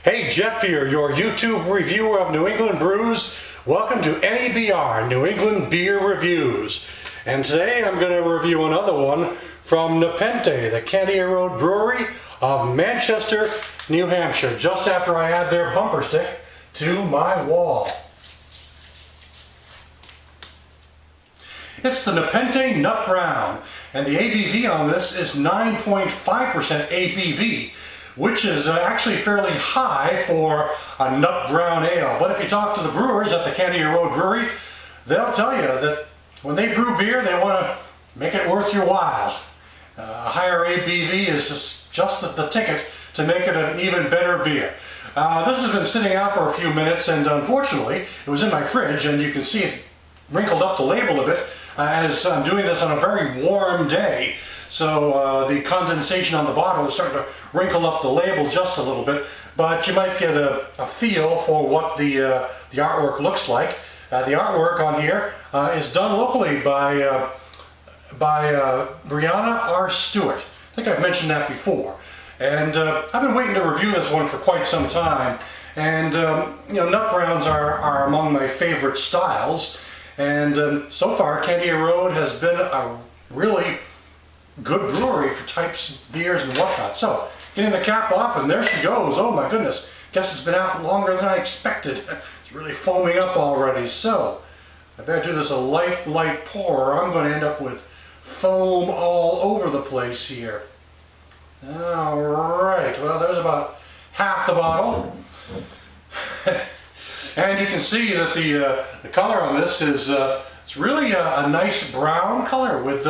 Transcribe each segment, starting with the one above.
Hey, Jeff here, your YouTube reviewer of New England brews. Welcome to NEBR, New England Beer Reviews. And today I'm going to review another one from Nepenthe, the Candia Road Brewery of Manchester, New Hampshire, just after I add their bumper stick to my wall. It's the Nepenthe Nut Brown, and the ABV on this is 9.5% ABV, which is actually fairly high for a nut brown ale. But if you talk to the brewers at the Candia Road Brewery, they'll tell you that when they brew beer, they want to make it worth your while. A higher ABV is just the ticket to make it an even better beer. This has been sitting out for a few minutes, and unfortunately, it was in my fridge, and you can see it's wrinkled up the label a bit as I'm doing this on a very warm day. So the condensation on the bottle is starting to wrinkle up the label just a little bit, but you might get a feel for what the artwork looks like. The artwork on here is done locally by Brianna R. Stewart. I think I've mentioned that before. And I've been waiting to review this one for quite some time. And you know, nut browns are among my favorite styles. And so far, Candia Road has been a really good brewery for types of beers and whatnot. So, getting the cap off, and there she goes. Oh my goodness. Guess it's been out longer than I expected. It's really foaming up already. So, I better do this a light pour, or I'm going to end up with foam all over the place here. Alright, well there's about half the bottle. And you can see that the color on this is it's really a nice brown color with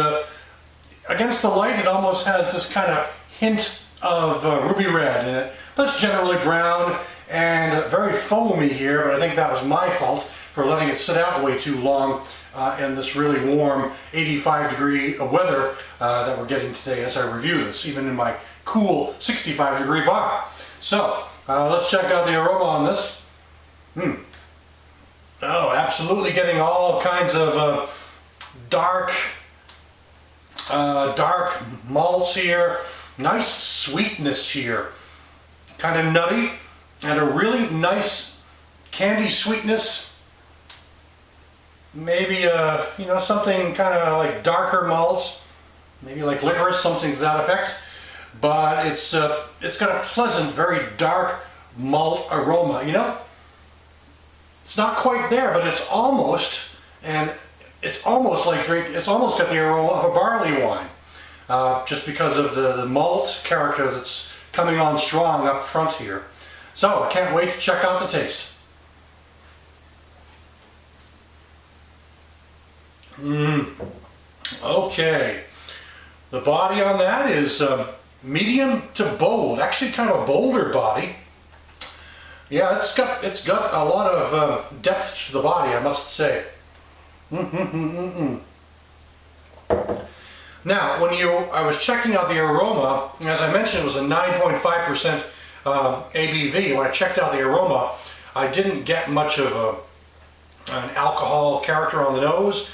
against the light it almost has this kind of hint of ruby red in it, but it's generally brown and very foamy here. But I think that was my fault for letting it sit out way too long in this really warm 85-degree weather that we're getting today as I review this, even in my cool 65-degree bar. So let's check out the aroma on this. Oh, absolutely getting all kinds of dark malts here. Nice sweetness here. Kind of nutty, and a really nice candy sweetness. Maybe you know, something kind of like darker malts, maybe like licorice, something to that effect. But it's got a pleasant, very dark malt aroma. You know, it's not quite there, but it's almost, and it's almost like it's almost got the aroma of a barley wine, just because of the malt character that's coming on strong up front here. So I can't wait to check out the taste. Okay, the body on that is medium to bold, actually kind of a bolder body. Yeah, it's got a lot of depth to the body, I must say. Now, when I was checking out the aroma, as I mentioned, it was a 9.5% ABV. When I checked out the aroma, I didn't get much of an alcohol character on the nose.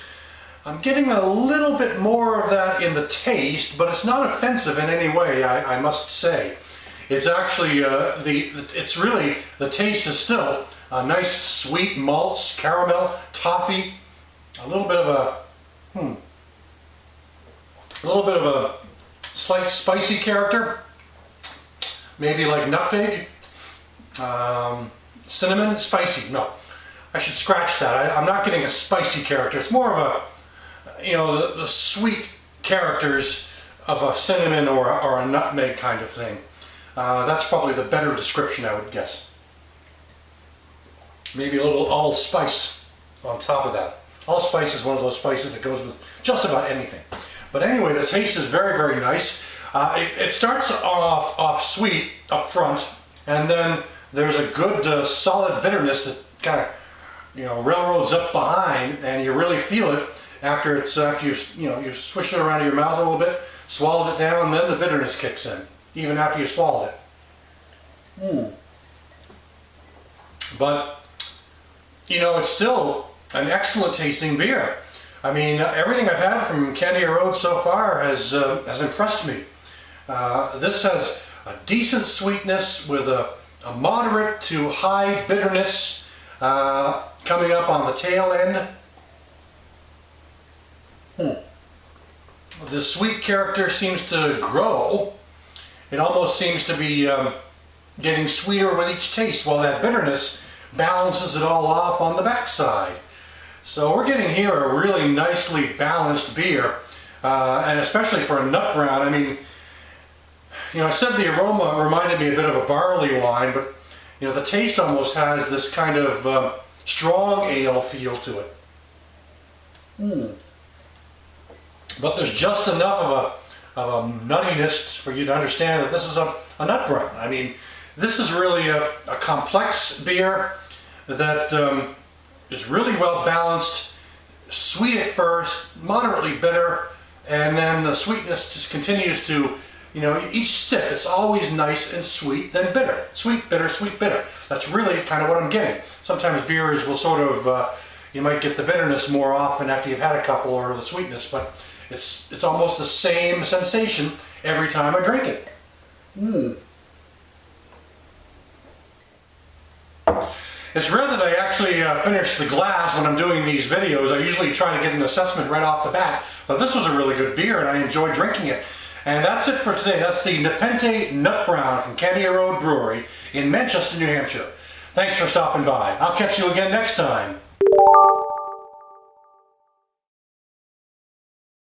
I'm getting a little bit more of that in the taste, but it's not offensive in any way, I must say. It's actually, the taste is still a nice sweet malts, caramel, toffee, a little bit of a slight spicy character, maybe like nutmeg, cinnamon, spicy. No, I should scratch that. I'm not getting a spicy character. It's more of a, you know, the sweet characters of a cinnamon or a nutmeg kind of thing. That's probably the better description, I would guess. Maybe a little allspice on top of that. Allspice is one of those spices that goes with just about anything. But anyway, the taste is very, very nice. It starts off sweet up front, and then there's a good solid bitterness that kind of, you know, railroads up behind, and you really feel it after you swish it around in your mouth a little bit, swallowed it down, and then the bitterness kicks in, even after you swallowed it. But you know, it's still an excellent tasting beer. I mean, everything I've had from Candia Road so far has impressed me. This has a decent sweetness with a a moderate to high bitterness coming up on the tail end. The sweet character seems to grow. It almost seems to be getting sweeter with each taste, while that bitterness balances it all off on the backside. So we're getting here a really nicely balanced beer, and especially for a nut brown. I mean, you know, I said the aroma reminded me a bit of a barley wine, but you know, the taste almost has this kind of strong ale feel to it. But there's just enough of a nuttiness for you to understand that this is a nut brown. I mean, this is really a complex beer that is really well balanced, sweet at first, moderately bitter, and then the sweetness just continues to, you know, each sip, it's always nice and sweet, then bitter. Sweet, bitter, sweet, bitter. That's really kind of what I'm getting. Sometimes beers will sort of, you might get the bitterness more often after you've had a couple, or the sweetness, but it's almost the same sensation every time I drink it. It's rare that I actually finish the glass when I'm doing these videos. I usually try to get an assessment right off the bat, but this was a really good beer and I enjoyed drinking it. And that's it for today. That's the Nepenthe Nut Brown from Candia Road Brewery in Manchester, New Hampshire. Thanks for stopping by. I'll catch you again next time.